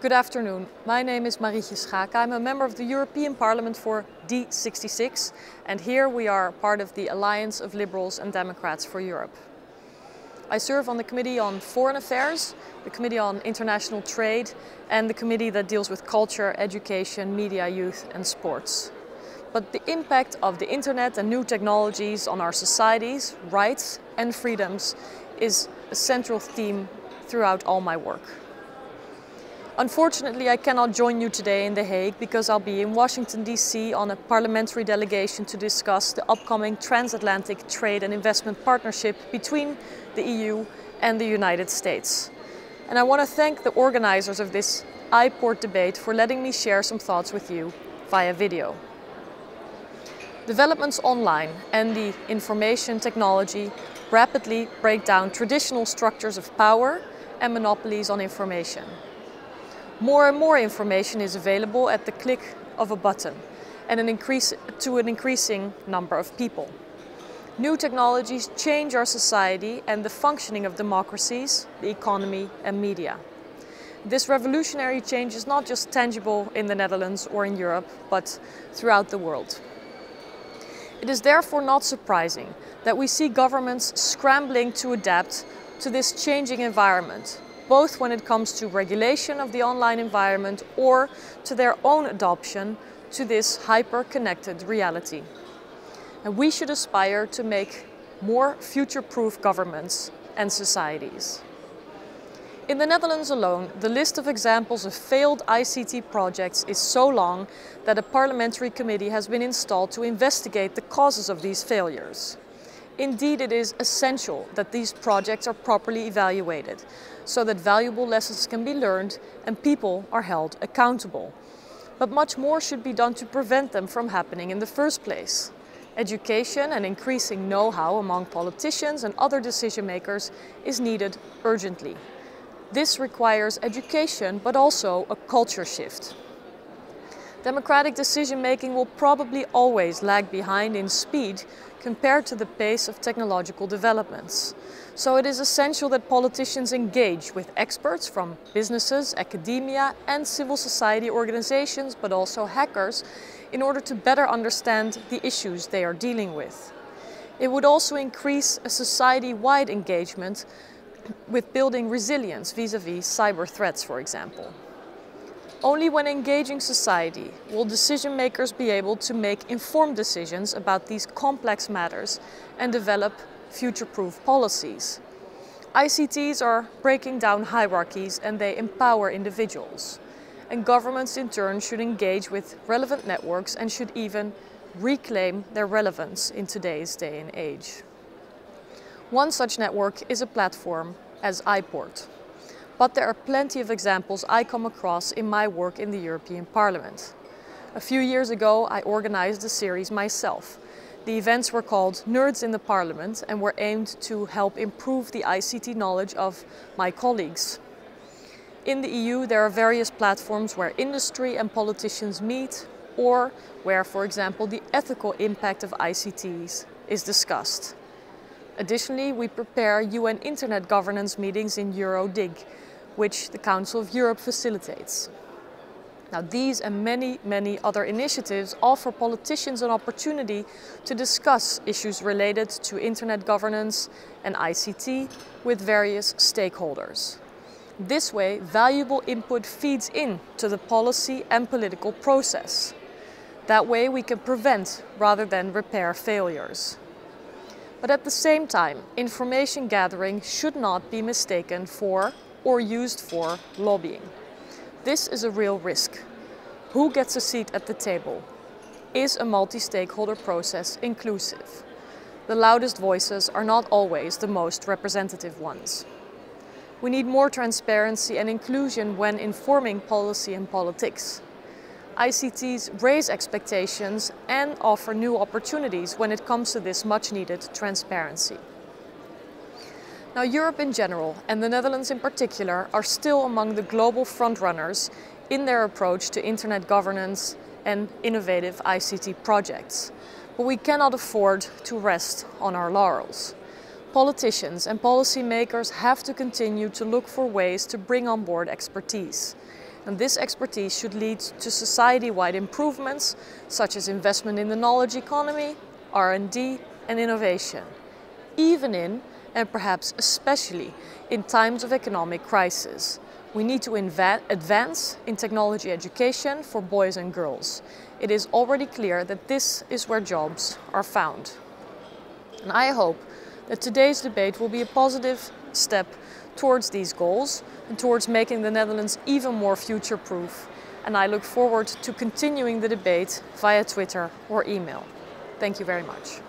Good afternoon. My name is Marietje Schaake. I'm a member of the European Parliament for D66, and here we are part of the Alliance of Liberals and Democrats for Europe. I serve on the Committee on Foreign Affairs, the Committee on International Trade, and the committee that deals with culture, education, media, youth and sports. But the impact of the internet and new technologies on our societies, rights and freedoms is a central theme throughout all my work. Unfortunately, I cannot join you today in The Hague because I'll be in Washington, D.C. on a parliamentary delegation to discuss the upcoming transatlantic trade and investment partnership between the EU and the United States. And I want to thank the organizers of this iPoort debate for letting me share some thoughts with you via video. Developments online and the information technology rapidly break down traditional structures of power and monopolies on information. More and more information is available at the click of a button and to an increasing number of people. New technologies change our society and the functioning of democracies, the economy and media. This revolutionary change is not just tangible in the Netherlands or in Europe, but throughout the world. It is therefore not surprising that we see governments scrambling to adapt to this changing environment, both when it comes to regulation of the online environment or to their own adoption to this hyper-connected reality. And we should aspire to make more future-proof governments and societies. In the Netherlands alone, the list of examples of failed ICT projects is so long that a parliamentary committee has been installed to investigate the causes of these failures. Indeed, it is essential that these projects are properly evaluated, so that valuable lessons can be learned and people are held accountable. But much more should be done to prevent them from happening in the first place. Education and increasing know-how among politicians and other decision makers is needed urgently. This requires education, but also a culture shift. Democratic decision-making will probably always lag behind in speed compared to the pace of technological developments. So it is essential that politicians engage with experts from businesses, academia and civil society organizations, but also hackers, in order to better understand the issues they are dealing with. It would also increase a society-wide engagement with building resilience vis-à-vis cyber threats, for example. Only when engaging society will decision makers be able to make informed decisions about these complex matters and develop future-proof policies. ICTs are breaking down hierarchies and they empower individuals. And governments in turn should engage with relevant networks and should even reclaim their relevance in today's day and age. One such network is a platform as iPoort. But there are plenty of examples I come across in my work in the European Parliament. A few years ago, I organized a series myself. The events were called Nerds in the Parliament and were aimed to help improve the ICT knowledge of my colleagues. In the EU, there are various platforms where industry and politicians meet, or where, for example, the ethical impact of ICTs is discussed. Additionally, we prepare UN Internet governance meetings in EuroDig, which the Council of Europe facilitates. Now, these and many other initiatives offer politicians an opportunity to discuss issues related to internet governance and ICT with various stakeholders. This way, valuable input feeds into the policy and political process. That way, we can prevent rather than repair failures. But at the same time, information gathering should not be mistaken for or used for lobbying. This is a real risk. Who gets a seat at the table? Is a multi-stakeholder process inclusive? The loudest voices are not always the most representative ones. We need more transparency and inclusion when informing policy and politics. ICTs raise expectations and offer new opportunities when it comes to this much-needed transparency. Now, Europe in general, and the Netherlands in particular, are still among the global frontrunners in their approach to internet governance and innovative ICT projects. But we cannot afford to rest on our laurels. Politicians and policymakers have to continue to look for ways to bring on board expertise. And this expertise should lead to society-wide improvements, such as investment in the knowledge economy, R&D and innovation, even in, and perhaps especially in times of economic crisis. We need to advance in technology education for boys and girls. It is already clear that this is where jobs are found. And I hope that today's debate will be a positive step towards these goals and towards making the Netherlands even more future-proof. And I look forward to continuing the debate via Twitter or email. Thank you very much.